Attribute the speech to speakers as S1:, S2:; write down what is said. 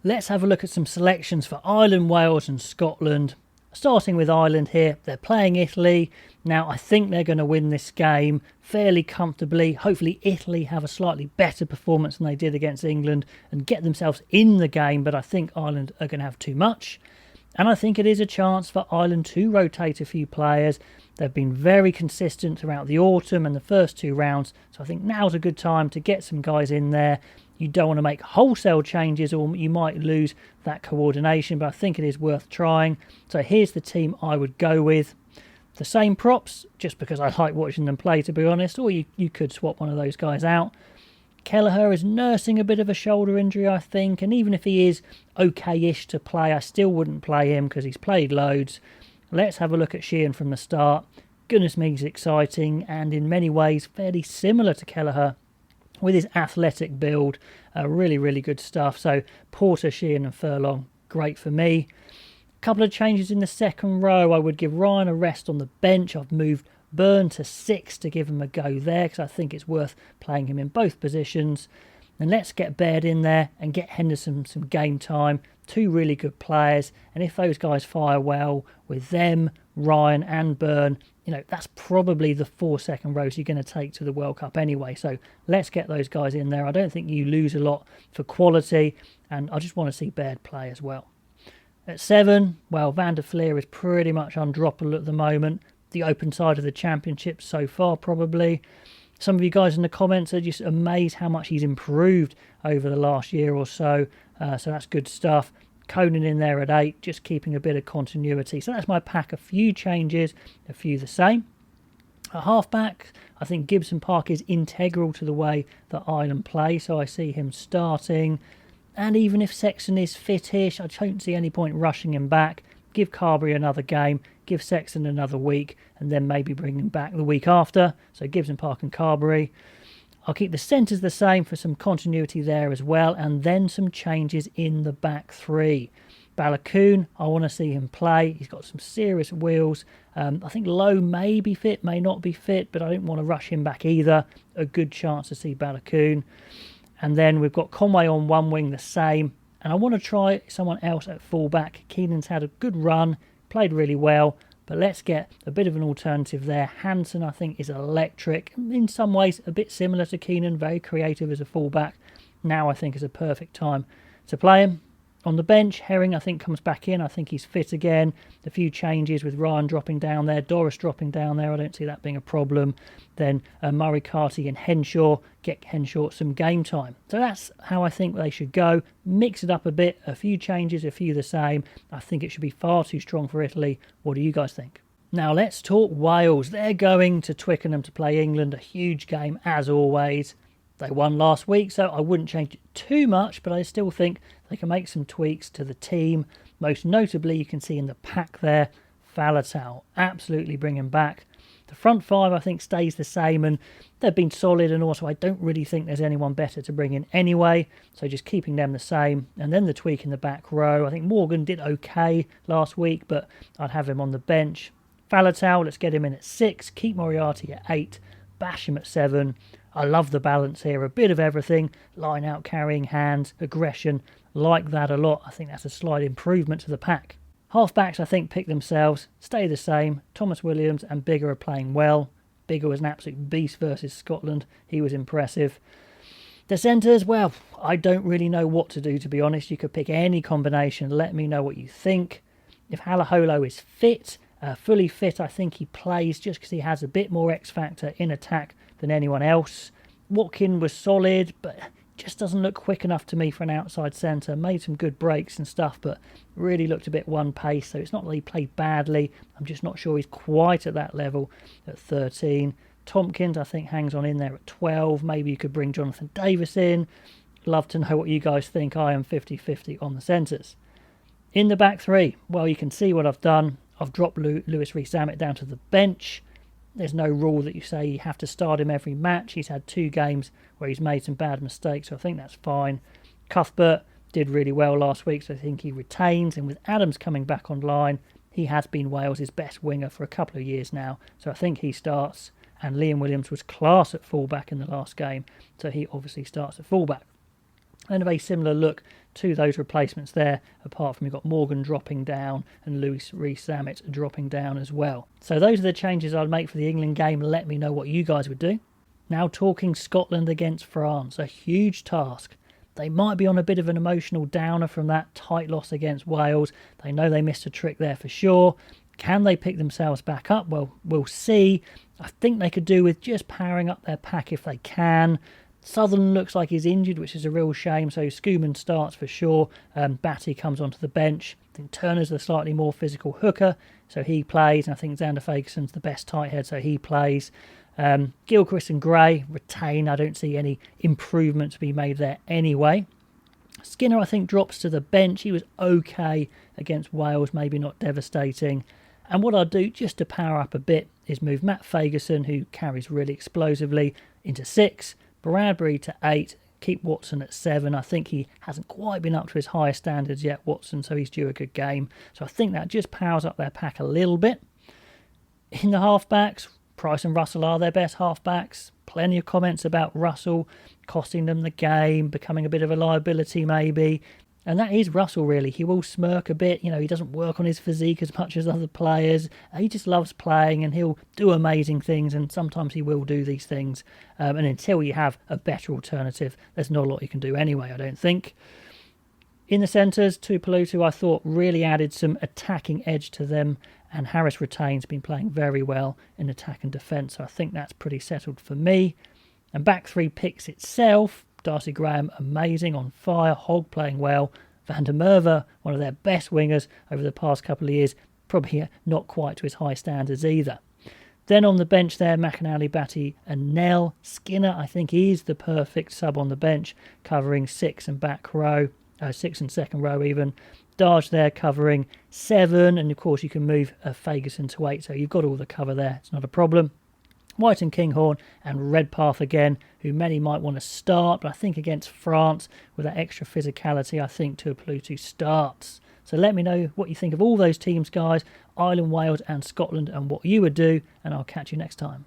S1: Let's have a look at some selections for Ireland, Wales and Scotland. Starting with Ireland here, they're playing Italy. Now, I think they're going to win this game fairly comfortably. Hopefully, Italy have a slightly better performance than they did against England and get themselves in the game, but I think Ireland are going to have too much. And I think it is a chance for Ireland to rotate a few players. They've been very consistent throughout the autumn and the first two rounds, so I think now's a good time to get some guys in there. You don't want to make wholesale changes or you might lose that coordination, but I think it is worth trying. So here's the team I would go with. The same props, just because I like watching them play, to be honest, or you could swap one of those guys out. Kelleher is nursing a bit of a shoulder injury, I think, and even if he is okay-ish to play, I still wouldn't play him because he's played loads. Let's have a look at Sheehan from the start. Goodness me, he's exciting and in many ways fairly similar to Kelleher with his athletic build. Really, really good stuff. So Porter, Sheehan and Furlong, great for me. A couple of changes in the second row. I would give Ryan a rest on the bench. I've moved Byrne to 6 to give him a go there because I think it's worth playing him in both positions. And let's get Baird in there and get Henderson some game time. Two really good players, and if those guys fire well with them, Ryan and Byrne, that's probably the 4 second rows you're going to take to the World Cup anyway. So let's get those guys in there. I don't think you lose a lot for quality, and I just want to see Baird play as well. At 7, well, Van der Fleer is pretty much undroppable at the moment. The open side of the championship so far, probably. Some of you guys in the comments are just amazed how much he's improved over the last year or so. So that's good stuff. Conan in there at 8, just keeping a bit of continuity. So that's my pack. A few changes, a few the same. At halfback, I think Gibson Park is integral to the way that Ireland play. So I see him starting. And even if Sexton is fit-ish, I don't see any point rushing him back. Give Carberry another game, give Sexton another week, and then maybe bring him back the week after. So Gibson Park and Carberry. I'll keep the centres the same for some continuity there as well, and then some changes in the back three. Balakoon, I want to see him play. He's got some serious wheels. I think Lowe may be fit, may not be fit, but I don't want to rush him back either. A good chance to see Balakoon. And then we've got Conway on one wing the same. And I want to try someone else at fullback. Keenan's had a good run, played really well, but let's get a bit of an alternative there. Hansen, I think, is electric. In some ways, a bit similar to Keenan, very creative as a fullback. Now I think is a perfect time to play him. On the bench, Herring, I think, comes back in. I think he's fit again. A few changes with Ryan dropping down there, Doris dropping down there. I don't see that being a problem. Then Murray, Carty and Henshaw. Get Henshaw some game time. So that's how I think they should go. Mix it up a bit. A few changes, a few the same. I think it should be far too strong for Italy. What do you guys think? Now let's talk Wales. They're going to Twickenham to play England. A huge game as always. They won last week, so I wouldn't change it too much, but I still think they can make some tweaks to the team. Most notably, you can see in the pack there, Faletau. Absolutely bring him back. The front five, I think, stays the same, and they've been solid, and also I don't really think there's anyone better to bring in anyway, so just keeping them the same. And then the tweak in the back row. I think Morgan did okay last week, but I'd have him on the bench. Faletau, let's get him in at 6. Keep Moriarty at 8. Bash him at 7. I love the balance here, a bit of everything, line out, carrying hands, aggression, like that a lot. I think that's a slight improvement to the pack. Halfbacks, I think, pick themselves, stay the same. Thomas Williams and Biggar are playing well. Biggar was an absolute beast versus Scotland. He was impressive. The centres, well, I don't really know what to do, to be honest. You could pick any combination. Let me know what you think. If Halaholo is fit, fully fit, I think he plays just because he has a bit more X factor in attack than anyone else. Watkin was solid, but just doesn't look quick enough to me for an outside centre. Made some good breaks and stuff, but really looked a bit one pace, so it's not that he played badly. I'm just not sure he's quite at that level at 13. Tompkins, I think, hangs on in there at 12. Maybe you could bring Jonathan Davis in. Love to know what you guys think. I am 50-50 on the centres. In the back three, well, you can see what I've done. I've dropped Lewis Rees-Zammit down to the bench. There's no rule that you say you have to start him every match. He's had 2 games where he's made some bad mistakes, so I think that's fine. Cuthbert did really well last week, so I think he retains. And with Adams coming back online, he has been Wales' best winger for a couple of years now, so I think he starts. And Liam Williams was class at fullback in the last game, so he obviously starts at fullback. And a very similar look to those replacements there, apart from you've got Morgan dropping down and Lewis Rees-Zammit dropping down as well. So those are the changes I'd make for the England game. Let me know what you guys would do. Now talking Scotland against France, a huge task. They might be on a bit of an emotional downer from that tight loss against Wales. They know they missed a trick there for sure. Can they pick themselves back up? Well, we'll see. I think they could do with just powering up their pack if they can. Sutherland looks like he's injured, which is a real shame, so Schoeman starts for sure. Batty comes onto the bench. I think Turner's the slightly more physical hooker, so he plays, and I think Xander Fagerson's the best tight head, so he plays. Gilchrist and Gray retain. I don't see any improvement to be made there anyway. Skinner, I think, drops to the bench. He was okay against Wales, maybe not devastating. And what I'll do, just to power up a bit, is move Matt Fagerson, who carries really explosively, into 6. Bradbury to 8, keep Watson at 7. I think he hasn't quite been up to his highest standards yet, Watson, so he's due a good game. So I think that just powers up their pack a little bit. In the halfbacks, Price and Russell are their best halfbacks. Plenty of comments about Russell costing them the game, becoming a bit of a liability maybe. And that is Russell, really. He will smirk a bit. He doesn't work on his physique as much as other players. He just loves playing and he'll do amazing things, and sometimes he will do these things. And until you have a better alternative, there's not a lot you can do anyway, I don't think. In the centres, Tuipulotu, I thought, really added some attacking edge to them, and Harris Retain's been playing very well in attack and defence, so I think that's pretty settled for me. And back 3 picks itself, Darcy Graham, amazing, on fire. Hogg playing well. Van der Merwe, one of their best wingers over the past couple of years, probably not quite to his high standards either. Then on the bench there, McInally, Batty and Nell. Skinner, I think, is the perfect sub on the bench, covering 6 and back row, 6 and second row even. Darge there covering 7, and of course you can move Fagerson to 8, so you've got all the cover there, it's not a problem. White and Kinghorn and Redpath again, who many might want to start, but I think against France, with that extra physicality, I think Tuipulotu starts. So let me know what you think of all those teams, guys, Ireland, Wales and Scotland, and what you would do, and I'll catch you next time.